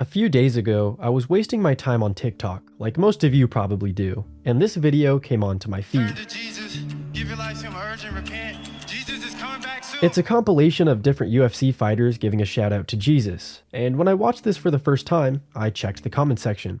A few days ago, I was wasting my time on TikTok, like most of you probably do, and this video came onto my feed. It's a compilation of different UFC fighters giving a shout out to Jesus, and when I watched this for the first time, I checked the comment section.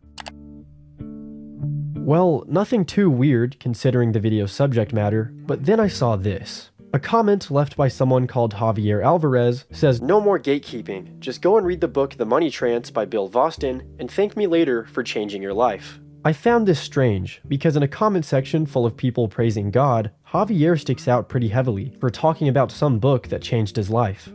Well, nothing too weird considering the video's subject matter, but then I saw this. A comment left by someone called Javier Alvarez says, "No more gatekeeping, just go and read the book The Money Trance by Bill Vostin and thank me later for changing your life." I found this strange, because in a comment section full of people praising God, Javier sticks out pretty heavily for talking about some book that changed his life.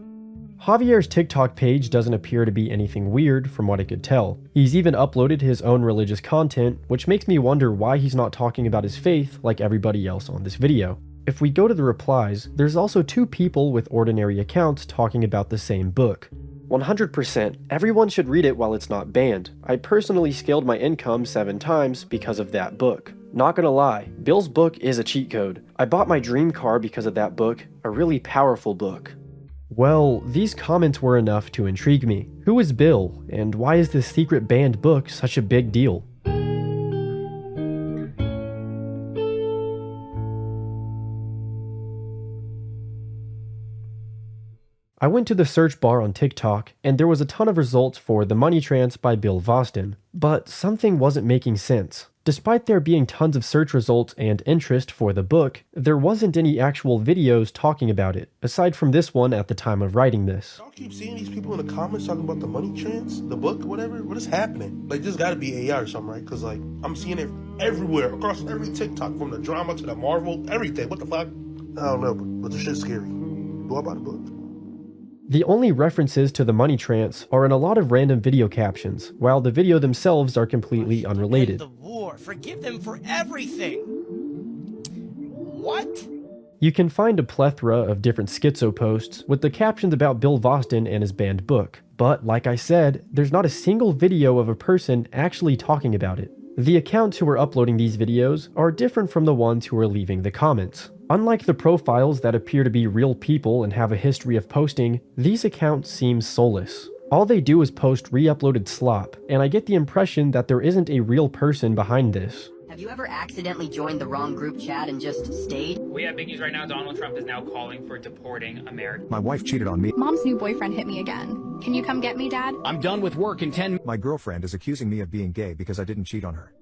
Javier's TikTok page doesn't appear to be anything weird from what I could tell. He's even uploaded his own religious content, which makes me wonder why he's not talking about his faith like everybody else on this video. If we go to the replies, there's also two people with ordinary accounts talking about the same book. 100%, everyone should read it while it's not banned. I personally scaled my income 7 times because of that book. Not gonna lie, Bill's book is a cheat code. I bought my dream car because of that book, a really powerful book. Well, these comments were enough to intrigue me. Who is Bill, and why is this secret banned book such a big deal? I went to the search bar on TikTok, and there was a ton of results for The Money Trance by Bill Vostin, but something wasn't making sense. Despite there being tons of search results and interest for the book, there wasn't any actual videos talking about it, aside from this one at the time of writing this. Y'all keep seeing these people in the comments talking about The Money Trance, the book, whatever. What is happening? Like, this gotta be AI or something, right? Because, like, I'm seeing it everywhere, across every TikTok, from the drama to the Marvel, everything. What the fuck? I don't know, but the shit's scary. Do I buy the book? The only references to The Money Trance are in a lot of random video captions, while the video themselves are completely unrelated. End the war. Forgive them for everything. What? You can find a plethora of different schizo posts with the captions about Bill Vostin and his banned book, but like I said, there's not a single video of a person actually talking about it. The accounts who are uploading these videos are different from the ones who are leaving the comments. Unlike the profiles that appear to be real people and have a history of posting, these accounts seem soulless. All they do is post re-uploaded slop, and I get the impression that there isn't a real person behind this. Have you ever accidentally joined the wrong group chat and just stayed? We have big news right now. Donald Trump is now calling for deporting Americans. My wife cheated on me. Mom's new boyfriend hit me again. Can you come get me, Dad? I'm done with work in 10 My girlfriend is accusing me of being gay because I didn't cheat on her.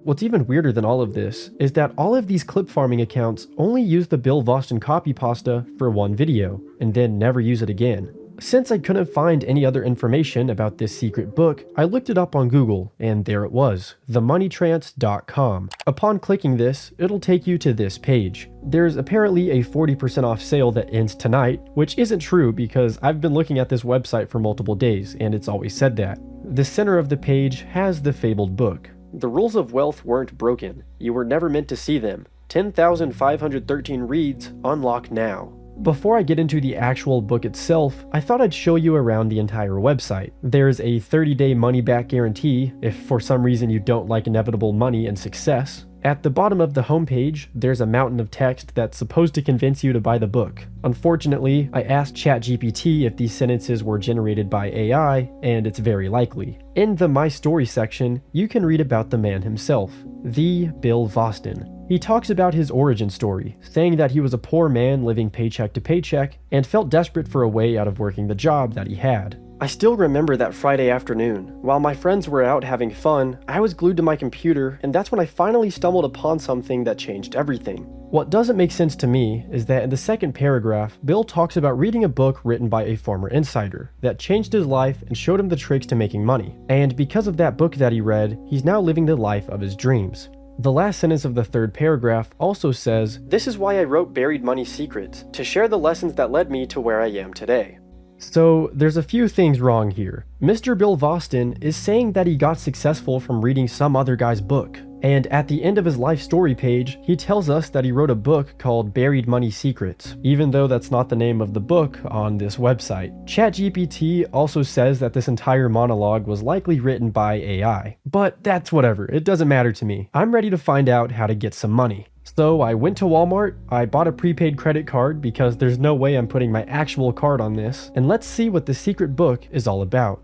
What's even weirder than all of this is that all of these clip farming accounts only use the Bill Vostin copy pasta for one video, and then never use it again. Since I couldn't find any other information about this secret book, I looked it up on Google, and there it was, themoneytrance.com. Upon clicking this, it'll take you to this page. There's apparently a 40% off sale that ends tonight, which isn't true because I've been looking at this website for multiple days, and it's always said that. The center of the page has the fabled book. The rules of wealth weren't broken. You were never meant to see them. 10,513 reads, unlock now. Before I get into the actual book itself, I thought I'd show you around the entire website. There's a 30-day money-back guarantee if for some reason you don't like inevitable money and success. At the bottom of the homepage, there's a mountain of text that's supposed to convince you to buy the book. Unfortunately, I asked ChatGPT if these sentences were generated by AI, and it's very likely. In the My Story section, you can read about the man himself, the Bill Vostin. He talks about his origin story, saying that he was a poor man living paycheck to paycheck and felt desperate for a way out of working the job that he had. I still remember that Friday afternoon. While my friends were out having fun, I was glued to my computer, and that's when I finally stumbled upon something that changed everything. What doesn't make sense to me is that in the second paragraph, Bill talks about reading a book written by a former insider that changed his life and showed him the tricks to making money. And because of that book that he read, he's now living the life of his dreams. The last sentence of the third paragraph also says, "This is why I wrote Buried Money Secrets, to share the lessons that led me to where I am today." So there's a few things wrong here. Mr. Bill Vostin is saying that he got successful from reading some other guy's book. And at the end of his life story page, he tells us that he wrote a book called Buried Money Secrets, even though that's not the name of the book on this website. ChatGPT also says that this entire monologue was likely written by AI. But that's whatever, it doesn't matter to me. I'm ready to find out how to get some money. So I went to Walmart, I bought a prepaid credit card because there's no way I'm putting my actual card on this, and let's see what the secret book is all about.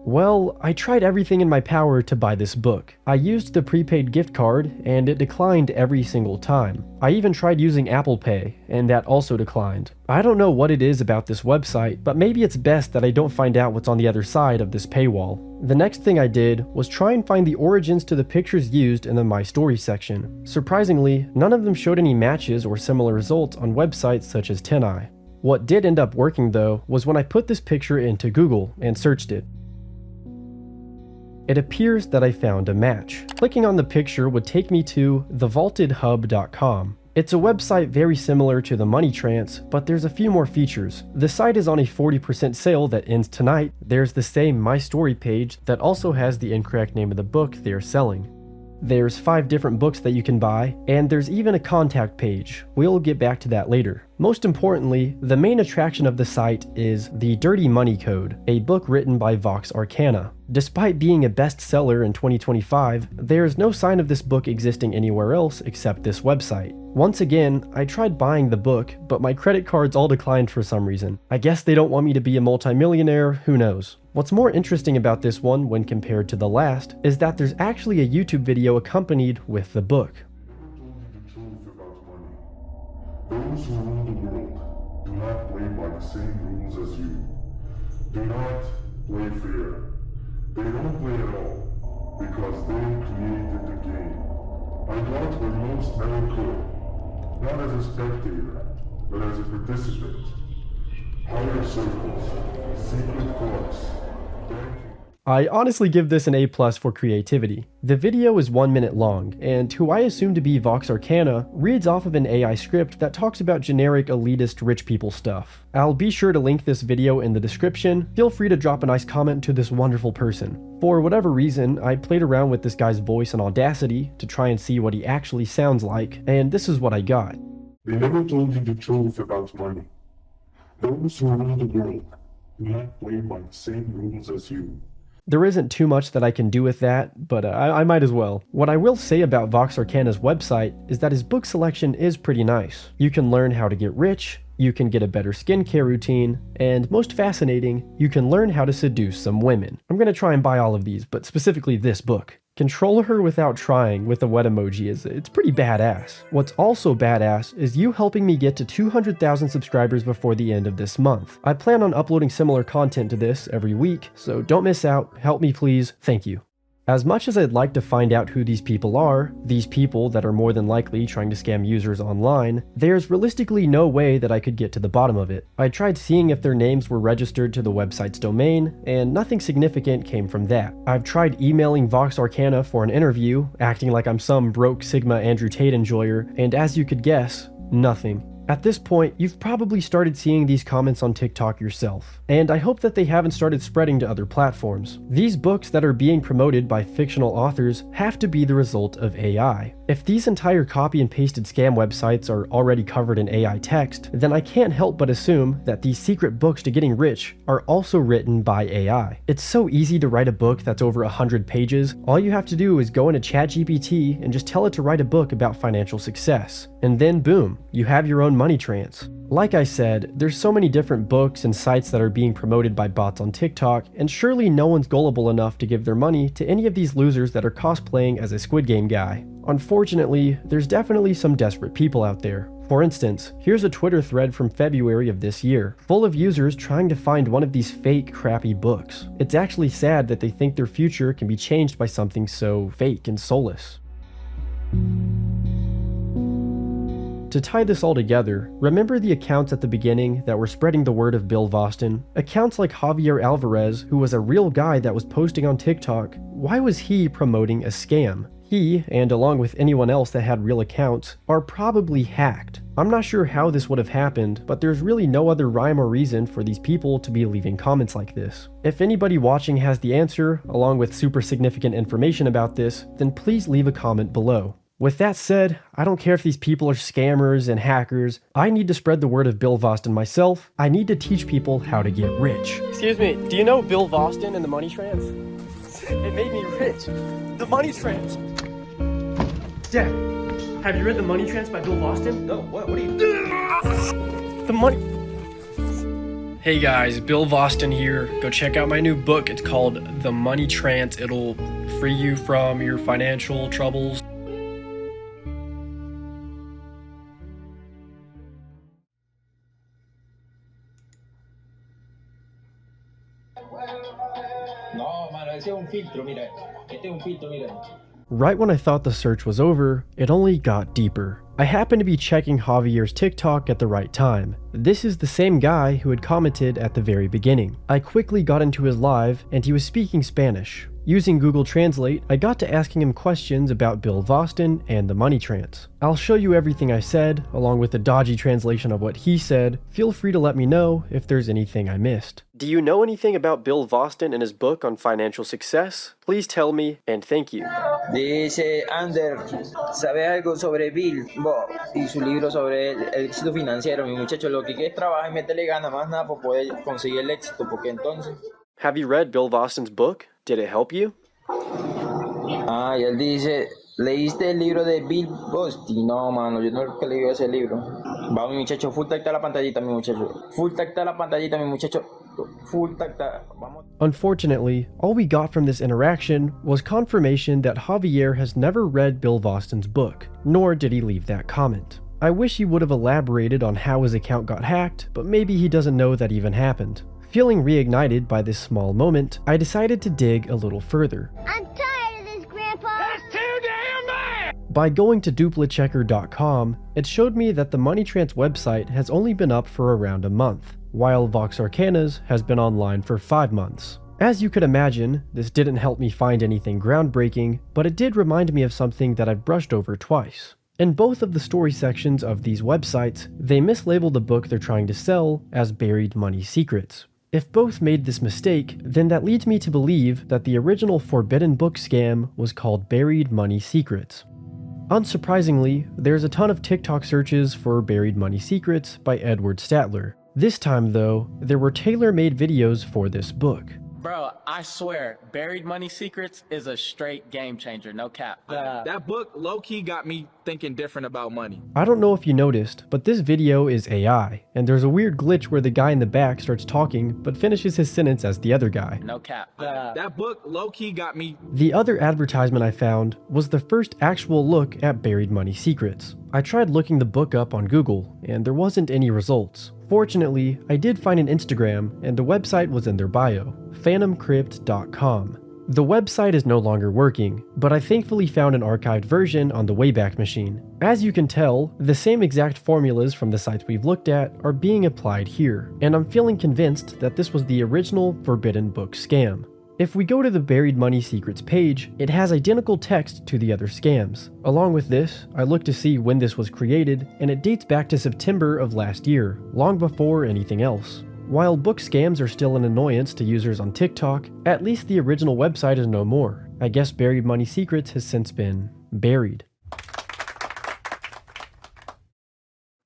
Well, I tried everything in my power to buy this book. I used the prepaid gift card, and it declined every single time. I even tried using Apple Pay, and that also declined. I don't know what it is about this website, but maybe it's best that I don't find out what's on the other side of this paywall. The next thing I did was try and find the origins to the pictures used in the My Story section. Surprisingly, none of them showed any matches or similar results on websites such as TinEye. What did end up working though was when I put this picture into Google and searched it. It appears that I found a match. Clicking on the picture would take me to thevaultedhub.com. It's a website very similar to the Money Trance, but there's a few more features. The site is on a 40% sale that ends tonight. There's the same My Story page that also has the incorrect name of the book they're selling. There's 5 different books that you can buy, and there's even a contact page. We'll get back to that later. Most importantly, the main attraction of the site is The Dirty Money Code, a book written by Vox Arcana. Despite being a bestseller in 2025, there's no sign of this book existing anywhere else except this website. Once again, I tried buying the book, but my credit cards all declined for some reason. I guess they don't want me to be a multimillionaire, who knows. What's more interesting about this one when compared to the last is that there's actually a YouTube video accompanied with the book. Those who rule the world do not play by the same rules as you. Do not play fair. They don't play at all, because they created the game. I got where most never could, not as a spectator, but as a participant. Higher circles, secret courts, banking. I honestly give this an A+ for creativity. The video is 1 minute long, and who I assume to be Vox Arcana reads off of an AI script that talks about generic elitist rich people stuff. I'll be sure to link this video in the description. Feel free to drop a nice comment to this wonderful person. For whatever reason, I played around with this guy's voice in Audacity to try and see what he actually sounds like, and this is what I got. They never told you the truth about money. Those who rule the world do not play by the same rules as you. There isn't too much that I can do with that, but I might as well. What I will say about Vox Arcana's website is that his book selection is pretty nice. You can learn how to get rich, you can get a better skincare routine, and most fascinating, you can learn how to seduce some women. I'm gonna try and buy all of these, but specifically this book. Control her without trying with the wet emoji it's pretty badass. What's also badass is you helping me get to 200,000 subscribers before the end of this month. I plan on uploading similar content to this every week, so don't miss out. Help me please. Thank you. As much as I'd like to find out who these people are, these people that are more than likely trying to scam users online, there's realistically no way that I could get to the bottom of it. I tried seeing if their names were registered to the website's domain, and nothing significant came from that. I've tried emailing Vox Arcana for an interview, acting like I'm some broke Sigma Andrew Tate enjoyer, and as you could guess, nothing. At this point, you've probably started seeing these comments on TikTok yourself, and I hope that they haven't started spreading to other platforms. These books that are being promoted by fictional authors have to be the result of AI. If these entire copy and pasted scam websites are already covered in AI text, then I can't help but assume that these secret books to getting rich are also written by AI. It's so easy to write a book that's over 100 pages. All you have to do is go into ChatGPT and just tell it to write a book about financial success. And then boom, you have your own Money Trance. Like I said, there's so many different books and sites that are being promoted by bots on TikTok, and surely no one's gullible enough to give their money to any of these losers that are cosplaying as a Squid Game guy. Unfortunately, there's definitely some desperate people out there. For instance, here's a Twitter thread from February of this year, full of users trying to find one of these fake, crappy books. It's actually sad that they think their future can be changed by something so fake and soulless. To tie this all together, remember the accounts at the beginning that were spreading the word of Bill Voston? Accounts like Javier Alvarez, who was a real guy that was posting on TikTok. Why was he promoting a scam? He, and along with anyone else that had real accounts, are probably hacked. I'm not sure how this would have happened, but there's really no other rhyme or reason for these people to be leaving comments like this. If anybody watching has the answer, along with super significant information about this, then please leave a comment below. With that said, I don't care if these people are scammers and hackers. I need to spread the word of Bill Voston myself. I need to teach people how to get rich. Excuse me, do you know Bill Voston and the Money Trance? It made me rich. The Money Trance. Dad, have you read The Money Trance by Bill Voston? No, what are you doing? The Money... Hey guys, Bill Voston here. Go check out my new book. It's called The Money Trance. It'll free you from your financial troubles. No, mano, ese es un filtro, mira. Este es un filtro, mira. Right when I thought the search was over, it only got deeper. I happened to be checking Javier's TikTok at the right time. This is the same guy who had commented at the very beginning. I quickly got into his live, and he was speaking Spanish. Using Google Translate, I got to asking him questions about Bill Voston and the Money Trance. I'll show you everything I said, along with a dodgy translation of what he said. Feel free to let me know if there's anything I missed. Do you know anything about Bill Voston and his book on financial success? Please tell me, and thank you. Dice Ander, ¿sabes algo sobre Bill y su libro sobre el éxito financiero? Mi muchacho, lo que quiere es trabajar y meterle ganas más nada para poder conseguir el éxito, porque entonces... Have you read Bill Voston's book? Did it help you? Ah, y él dice, ¿leíste el libro de Bill Bosty? No, mano, yo no he leído ese libro. Va, mi muchacho, full tacta la pantallita, mi muchacho. Full tacta la pantallita, mi muchacho. Full tacta. Vamos. Unfortunately, all we got from this interaction was confirmation that Javier has never read Bill Voston's book, nor did he leave that comment. I wish he would have elaborated on how his account got hacked, but maybe he doesn't know that even happened. Feeling reignited by this small moment, I decided to dig a little further. I'm tired of this, Grandpa! That's too damn bad! By going to duplichecker.com, it showed me that the Money Trance website has only been up for around a month, while Vox Arcana's has been online for 5 months. As you could imagine, this didn't help me find anything groundbreaking, but it did remind me of something that I've brushed over twice. In both of the story sections of these websites, they mislabeled the book they're trying to sell as Buried Money Secrets. If both made this mistake, then that leads me to believe that the original Forbidden Book scam was called Buried Money Secrets. Unsurprisingly, there's a ton of TikTok searches for Buried Money Secrets by Edward Statler. This time though, there were tailor-made videos for this book. Bro, I swear, Buried Money Secrets is a straight game changer, no cap. That book low-key got me thinking different about money. I don't know if you noticed, but this video is AI, and there's a weird glitch where the guy in the back starts talking, but finishes his sentence as the other guy. No cap. That book low-key got me... The other advertisement I found was the first actual look at Buried Money Secrets. I tried looking the book up on Google, and there wasn't any results. Fortunately, I did find an Instagram, and the website was in their bio, phantomcrypt.com. The website is no longer working, but I thankfully found an archived version on the Wayback Machine. As you can tell, the same exact formulas from the sites we've looked at are being applied here, and I'm feeling convinced that this was the original Forbidden Book scam. If we go to the Buried Money Secrets page, it has identical text to the other scams. Along with this, I looked to see when this was created, and it dates back to September of last year, long before anything else. While book scams are still an annoyance to users on TikTok, at least the original website is no more. I guess Buried Money Secrets has since been buried.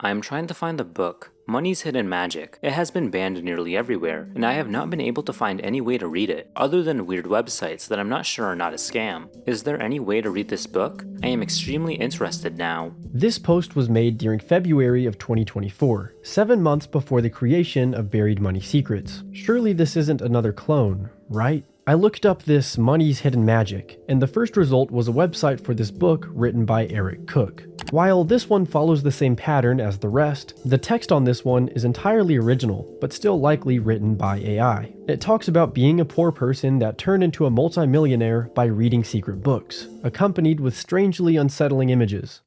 I am trying to find the book, Money's Hidden Magic. It has been banned nearly everywhere, and I have not been able to find any way to read it, other than weird websites that I'm not sure are not a scam. Is there any way to read this book? I am extremely interested now. This post was made during February of 2024, 7 months before the creation of Buried Money Secrets. Surely this isn't another clone, right? I looked up this Money's Hidden Magic, and the first result was a website for this book written by Eric Cook. While this one follows the same pattern as the rest, the text on this one is entirely original, but still likely written by AI. It talks about being a poor person that turned into a multimillionaire by reading secret books, accompanied with strangely unsettling images.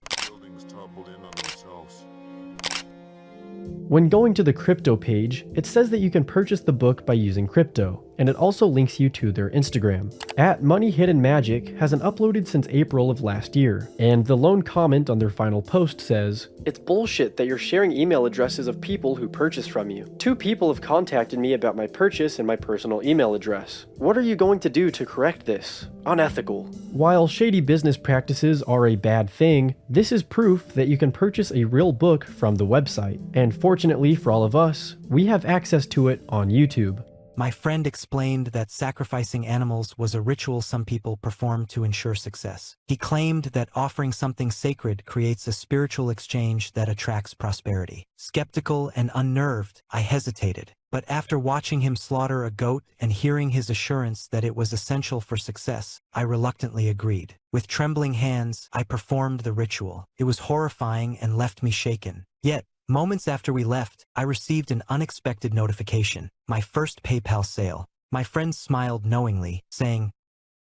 When going to the crypto page, it says that you can purchase the book by using crypto, and it also links you to their Instagram. @Money Hidden Magic hasn't uploaded since April of last year, and the lone comment on their final post says, "It's bullshit that you're sharing email addresses of people who purchase from you. 2 people have contacted me about my purchase and my personal email address. What are you going to do to correct this? Unethical." While shady business practices are a bad thing, this is proof that you can purchase a real book from the website, and fortunately for all of us, we have access to it on YouTube. My friend explained that sacrificing animals was a ritual some people perform to ensure success. He claimed that offering something sacred creates a spiritual exchange that attracts prosperity. Skeptical and unnerved, I hesitated. But after watching him slaughter a goat and hearing his assurance that it was essential for success, I reluctantly agreed. With trembling hands, I performed the ritual. It was horrifying and left me shaken. Yet, moments after we left, I received an unexpected notification. My first PayPal sale. My friend smiled knowingly, saying,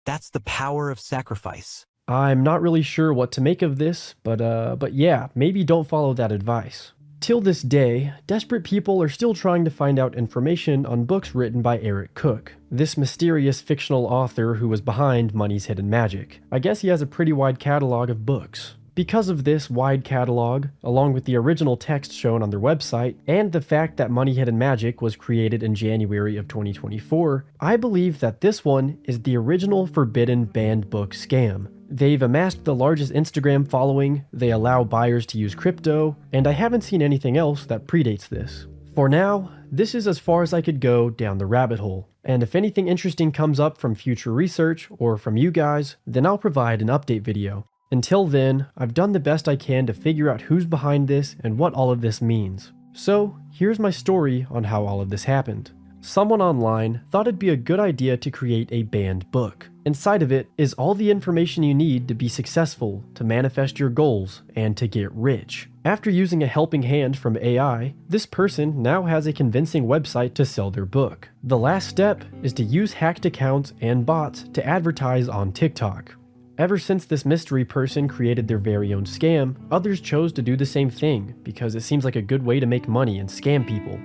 "That's the power of sacrifice." I'm not really sure what to make of this, but yeah, maybe don't follow that advice. Till this day, desperate people are still trying to find out information on books written by Eric Cook, this mysterious fictional author who was behind Money's Hidden Magic. I guess he has a pretty wide catalog of books. Because of this wide catalog, along with the original text shown on their website, and the fact that Money Hidden Magic was created in January of 2024, I believe that this one is the original forbidden banned book scam. They've amassed the largest Instagram following, they allow buyers to use crypto, and I haven't seen anything else that predates this. For now, this is as far as I could go down the rabbit hole, and if anything interesting comes up from future research or from you guys, then I'll provide an update video. Until then, I've done the best I can to figure out who's behind this and what all of this means. So, here's my story on how all of this happened. Someone online thought it'd be a good idea to create a banned book. Inside of it is all the information you need to be successful, to manifest your goals, and to get rich. After using a helping hand from AI, this person now has a convincing website to sell their book. The last step is to use hacked accounts and bots to advertise on TikTok. Ever since this mystery person created their very own scam, others chose to do the same thing because it seems like a good way to make money and scam people.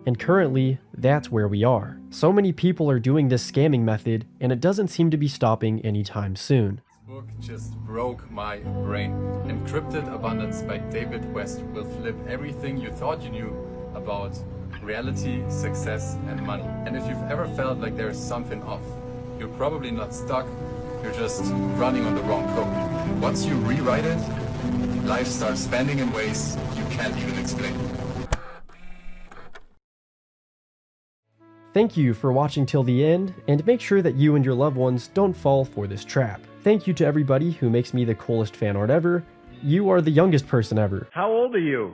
And currently, that's where we are. So many people are doing this scamming method, and it doesn't seem to be stopping anytime soon. This book just broke my brain. Encrypted Abundance by David West will flip everything you thought you knew about reality, success, and money. And if you've ever felt like there's something off, you're probably not stuck, you're just running on the wrong code. Once you rewrite it, life starts spending in ways you can't even explain. Thank you for watching till the end, and make sure that you and your loved ones don't fall for this trap. Thank you to everybody who makes me the coolest fan art ever. You are the youngest person ever. How old are you?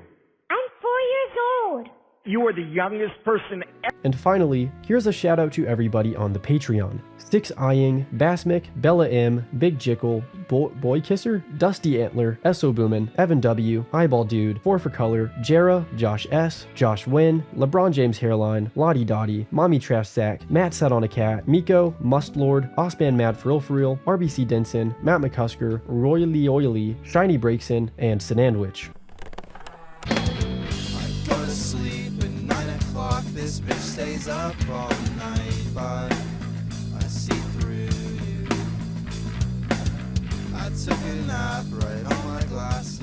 I'm 4 years old. You are the youngest person ever. And finally, here's a shout out to everybody on the Patreon. Six Eyeing, Basmic, Bella M, Big Jickle, Boy Kisser, Dusty Antler, Esso Boomin, Evan W, Eyeball Dude, 4 for Color, Jera, Josh S, Josh Wynn, LeBron James Hairline, Lottie Dottie, Mommy Trash Sack, Matt Sat on a Cat, Miko, Mustlord, Osman Mad For Real, RBC Denson, Matt McCusker, Royally Oily, Shiny Breakson, and Sinandwich. Go to sleep at 9 o'clock, this bitch stays up all night, but I see through you. I took a nap right on my glass.